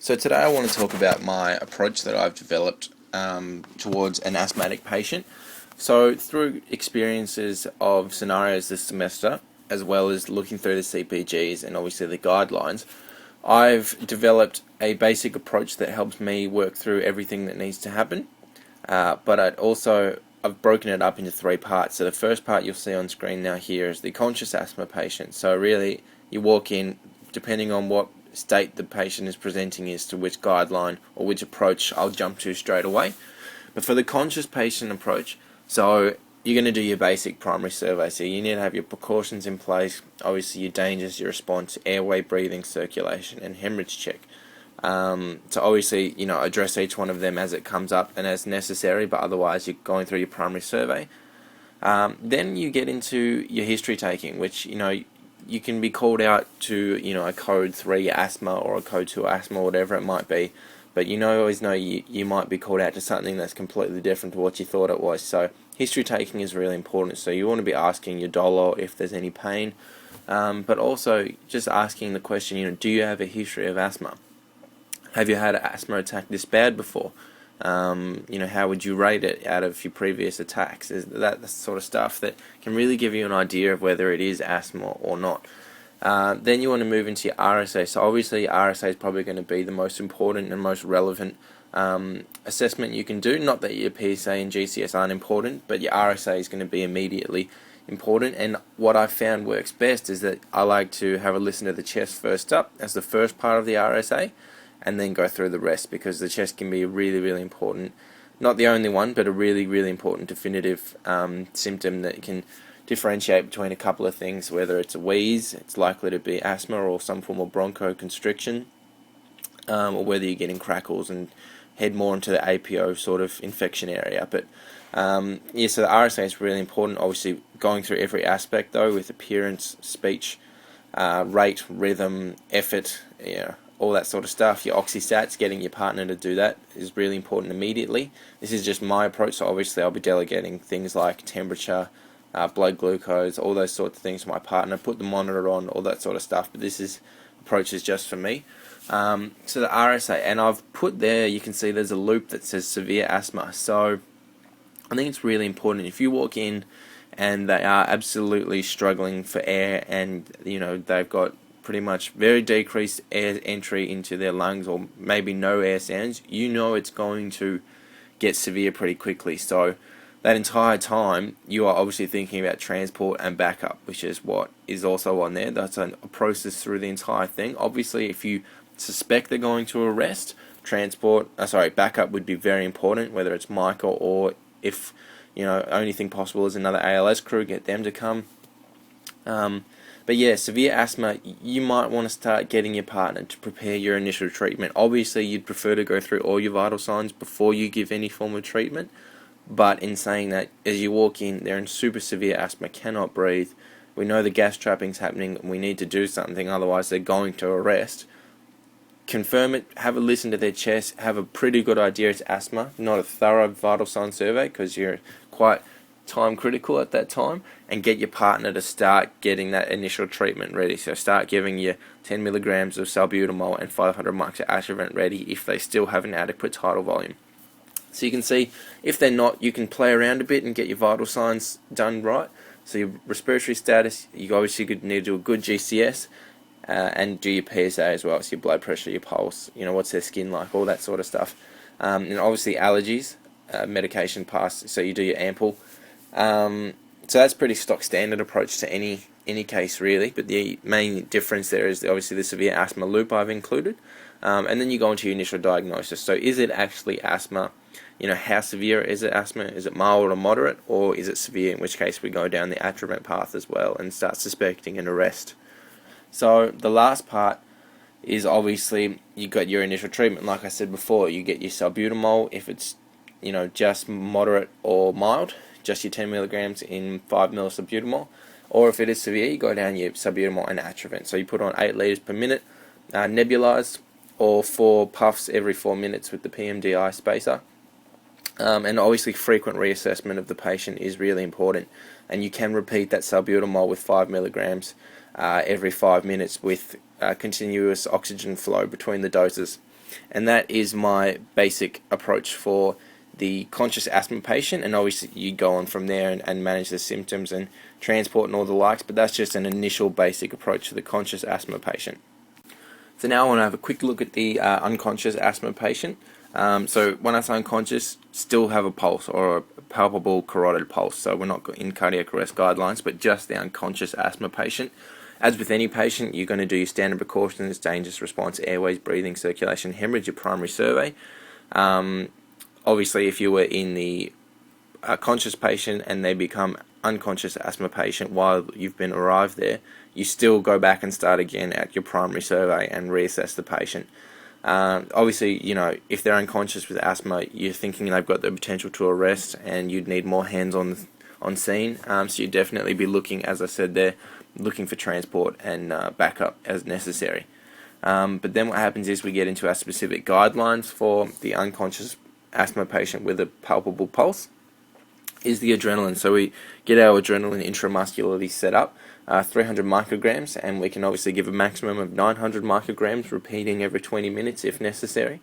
So today I want to talk about my approach that I've developed towards an asthmatic patient. So through experiences of scenarios this semester, as well as looking through the CPGs and obviously the guidelines, I've developed a basic approach that helps me work through everything that needs to happen. But I've broken it up into three parts. So the first part you'll see on screen now here is the conscious asthma patient. So really, you walk in, depending on what state the patient is presenting as to which guideline or which approach I'll jump to straight away. But for the conscious patient approach, so you're going to do your basic primary survey. So you need to have your precautions in place, obviously your dangers, your response, airway, breathing, circulation, and hemorrhage check. So obviously, address each one of them as it comes up and as necessary, but otherwise you're going through your primary survey. Then you get into your history taking, which, you can be called out to, a code 3 asthma or a code 2 asthma, whatever it might be. But always know you might be called out to something that's completely different to what you thought it was. So history taking is really important. So you want to be asking your dollar if there's any pain, but also just asking the question, do you have a history of asthma? Have you had an asthma attack this bad before? How would you rate it out of your previous attacks? Is that the sort of stuff that can really give you an idea of whether it is asthma or not. Then you want to move into your RSA. So obviously RSA is probably going to be the most important and most relevant assessment you can do. Not that your PSA and GCS aren't important, but your RSA is going to be immediately important. And what I found works best is that I like to have a listen to the chest first up as the first part of the RSA, and then go through the rest, because the chest can be really, really important. Not the only one, but a really, really important definitive symptom that can differentiate between a couple of things, whether it's a wheeze, it's likely to be asthma or some form of bronchoconstriction, or whether you're getting crackles and head more into the APO sort of infection area. But so the RSA is really important, obviously going through every aspect though, with appearance, speech, rate, rhythm, effort, all that sort of stuff. Your oxystats, getting your partner to do that is really important immediately. This is just my approach, so obviously I'll be delegating things like temperature, blood glucose, all those sorts of things to my partner, put the monitor on, all that sort of stuff, but approach is just for me. So the RSA, and I've put there, you can see there's a loop that says severe asthma. So I think it's really important if you walk in and they are absolutely struggling for air, and they've got pretty much very decreased air entry into their lungs, or maybe no air sounds, it's going to get severe pretty quickly. So that entire time you are obviously thinking about transport and backup, which is what is also on there. That's a process through the entire thing. Obviously, if you suspect they're going to arrest, backup would be very important, whether it's Michael or if only thing possible is another ALS crew, get them to come. But yeah, severe asthma, you might want to start getting your partner to prepare your initial treatment. Obviously, you'd prefer to go through all your vital signs before you give any form of treatment. But in saying that, as you walk in, they're in super severe asthma, cannot breathe. We know the gas trapping's happening, and we need to do something, otherwise they're going to arrest. Confirm it, have a listen to their chest, have a pretty good idea it's asthma, not a thorough vital sign survey, because you're quite time critical at that time, and get your partner to start getting that initial treatment ready. So start giving you 10 milligrams of salbutamol and 500 mics of Atrovent ready if they still have an adequate tidal volume. So you can see, if they're not, you can play around a bit and get your vital signs done right. So your respiratory status, you obviously need to do a good GCS, and do your PSA as well, so your blood pressure, your pulse, what's their skin like, all that sort of stuff. And obviously allergies, medication pass, so you do your ample. So that's pretty stock standard approach to any case really, but the main difference there is obviously the severe asthma loop I've included, and then you go into your initial diagnosis. So is it actually asthma? How severe is it asthma? Is it mild or moderate, or is it severe, in which case we go down the Atrovent path as well and start suspecting an arrest. So the last part is obviously you got your initial treatment. Like I said before, you get your salbutamol if it's just moderate or mild, just your 10 milligrams in 5 ml salbutamol, or if it is severe, you go down your salbutamol and Atrovent. So you put on 8 liters per minute, nebulized, or 4 puffs every 4 minutes with the PMDI spacer. And obviously frequent reassessment of the patient is really important, and you can repeat that salbutamol with 5 milligrams every 5 minutes with continuous oxygen flow between the doses. and that is my basic approach for the conscious asthma patient. And obviously you go on from there and manage the symptoms and transport and all the likes, but that's just an initial basic approach for the conscious asthma patient. So now I want to have a quick look at the unconscious asthma patient. So when I say unconscious, still have a pulse or a palpable carotid pulse. So we're not in cardiac arrest guidelines, but just the unconscious asthma patient. As with any patient, you're going to do your standard precautions: dangerous response, airways, breathing, circulation, hemorrhage, your primary survey. Obviously, if you were in the conscious patient and they become unconscious asthma patient while you've been arrived there, you still go back and start again at your primary survey and reassess the patient. Obviously, if they're unconscious with asthma, you're thinking they've got the potential to arrest and you'd need more hands on scene. So you'd definitely be looking, as I said there, looking for transport and backup as necessary. But then what happens is we get into our specific guidelines for the unconscious asthma patient with a palpable pulse is the adrenaline. So we get our adrenaline intramuscularly set up, 300 micrograms, and we can obviously give a maximum of 900 micrograms, repeating every 20 minutes if necessary.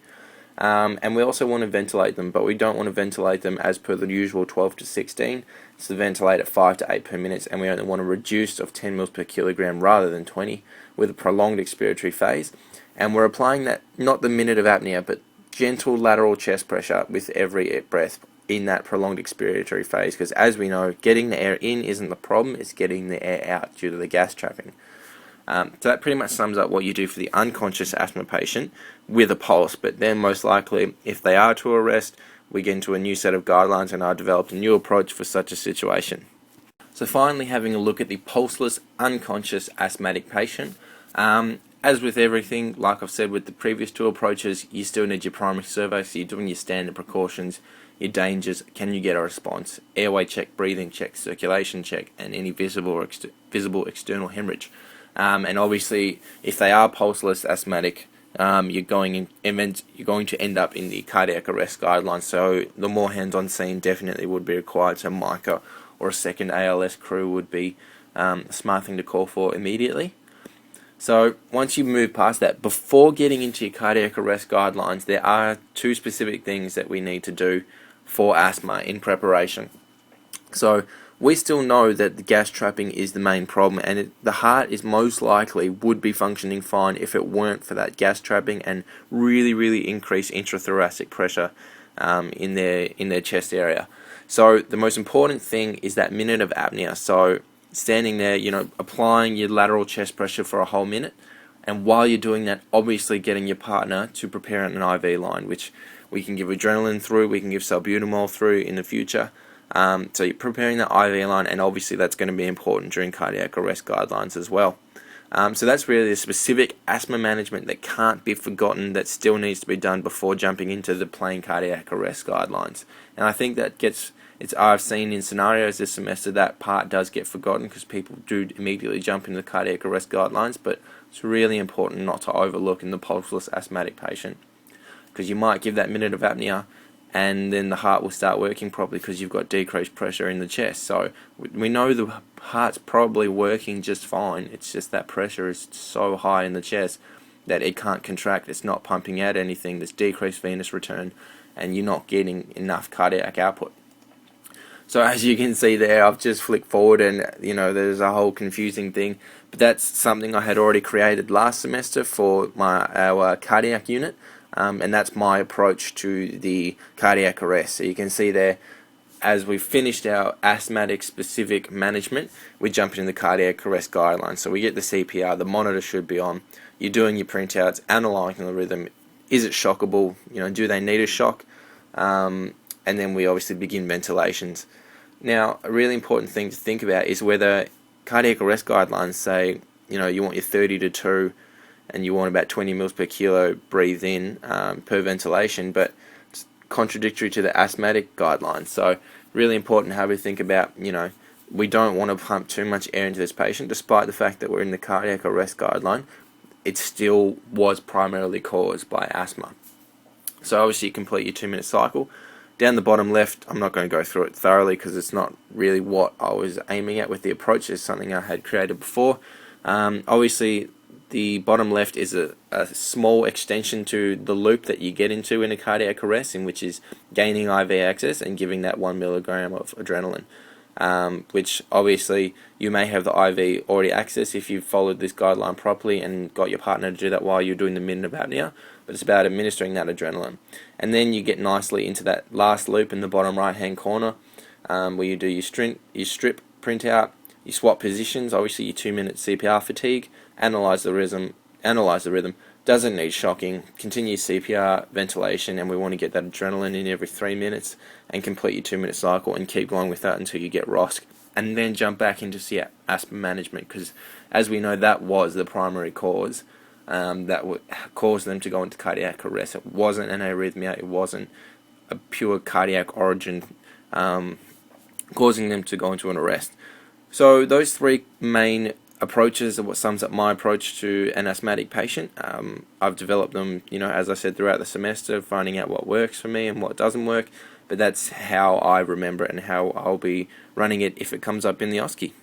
And we also want to ventilate them, but we don't want to ventilate them as per the usual 12 to 16. So ventilate at 5 to 8 per minute, and we only want to reduce of 10 mils per kilogram rather than 20 with a prolonged expiratory phase. And we're applying that, not the minute of apnea, but gentle lateral chest pressure with every breath in that prolonged expiratory phase, because as we know, getting the air in isn't the problem, it's getting the air out due to the gas trapping. So that pretty much sums up what you do for the unconscious asthma patient with a pulse. But then most likely, if they are to arrest, we get into a new set of guidelines and I developed a new approach for such a situation. So finally, having a look at the pulseless unconscious asthmatic patient. As with everything, like I've said with the previous two approaches, you still need your primary survey, so you're doing your standard precautions, your dangers, can you get a response, airway check, breathing check, circulation check, and any visible or visible external hemorrhage. And obviously, if they are pulseless asthmatic, you're going to end up in the cardiac arrest guidelines. So the more hands on scene definitely would be required. So MICA or a second ALS crew would be a smart thing to call for immediately. So once you move past that, before getting into your cardiac arrest guidelines, there are two specific things that we need to do for asthma in preparation. So we still know that the gas trapping is the main problem, and the heart is most likely would be functioning fine if it weren't for that gas trapping and really increase intrathoracic pressure in their chest area. So the most important thing is that minute of apnea. So standing there, applying your lateral chest pressure for a whole minute, and while you're doing that, obviously getting your partner to prepare an IV line, which we can give adrenaline through, we can give salbutamol through in the future. So you're preparing the IV line, and obviously that's going to be important during cardiac arrest guidelines as well. So that's really the specific asthma management that can't be forgotten, that still needs to be done before jumping into the plain cardiac arrest guidelines. And I think that I've seen in scenarios this semester that part does get forgotten because people do immediately jump into the cardiac arrest guidelines, but it's really important not to overlook in the pulseless asthmatic patient, because you might give that minute of apnea and then the heart will start working properly because you've got decreased pressure in the chest. So we know the heart's probably working just fine, it's just that pressure is so high in the chest that it can't contract, it's not pumping out anything, there's decreased venous return, and you're not getting enough cardiac output. So as you can see there, I've just flicked forward and there's a whole confusing thing, but that's something I had already created last semester for our cardiac unit, and that's my approach to the cardiac arrest. So you can see there, as we finished our asthmatic specific management, we jump into the cardiac arrest guidelines. So we get the CPR, the monitor should be on, you're doing your printouts, analysing the rhythm, is it shockable, do they need a shock, and then we obviously begin ventilations. Now, a really important thing to think about is whether cardiac arrest guidelines say, you want your 30 to 2 and you want about 20 mils per kilo breathed in per ventilation, but it's contradictory to the asthmatic guidelines. So really important how we think about, we don't want to pump too much air into this patient, despite the fact that we're in the cardiac arrest guideline, it still was primarily caused by asthma. So obviously you complete your 2-minute cycle. Down the bottom left, I'm not going to go through it thoroughly because it's not really what I was aiming at with the approach. It's something I had created before. Obviously, the bottom left is a small extension to the loop that you get into in a cardiac arrest, in which is gaining IV access and giving that 1 milligram of adrenaline. Which obviously you may have the IV already accessed if you've followed this guideline properly and got your partner to do that while you're doing the minute of apnea, but it's about administering that adrenaline. And then you get nicely into that last loop in the bottom right hand corner, where you do your strip printout, you swap positions, obviously your 2-minute CPR fatigue, analyze the rhythm, doesn't need shocking, continue CPR, ventilation, and we want to get that adrenaline in every 3 minutes and complete your 2-minute cycle and keep going with that until you get ROSC, and then jump back into asthma management, because as we know, that was the primary cause that would cause them to go into cardiac arrest. It wasn't an arrhythmia, it wasn't a pure cardiac origin causing them to go into an arrest. So those three main approaches are what sums up my approach to an asthmatic patient. I've developed them, as I said, throughout the semester, finding out what works for me and what doesn't work, but that's how I remember it and how I'll be running it if it comes up in the OSCE.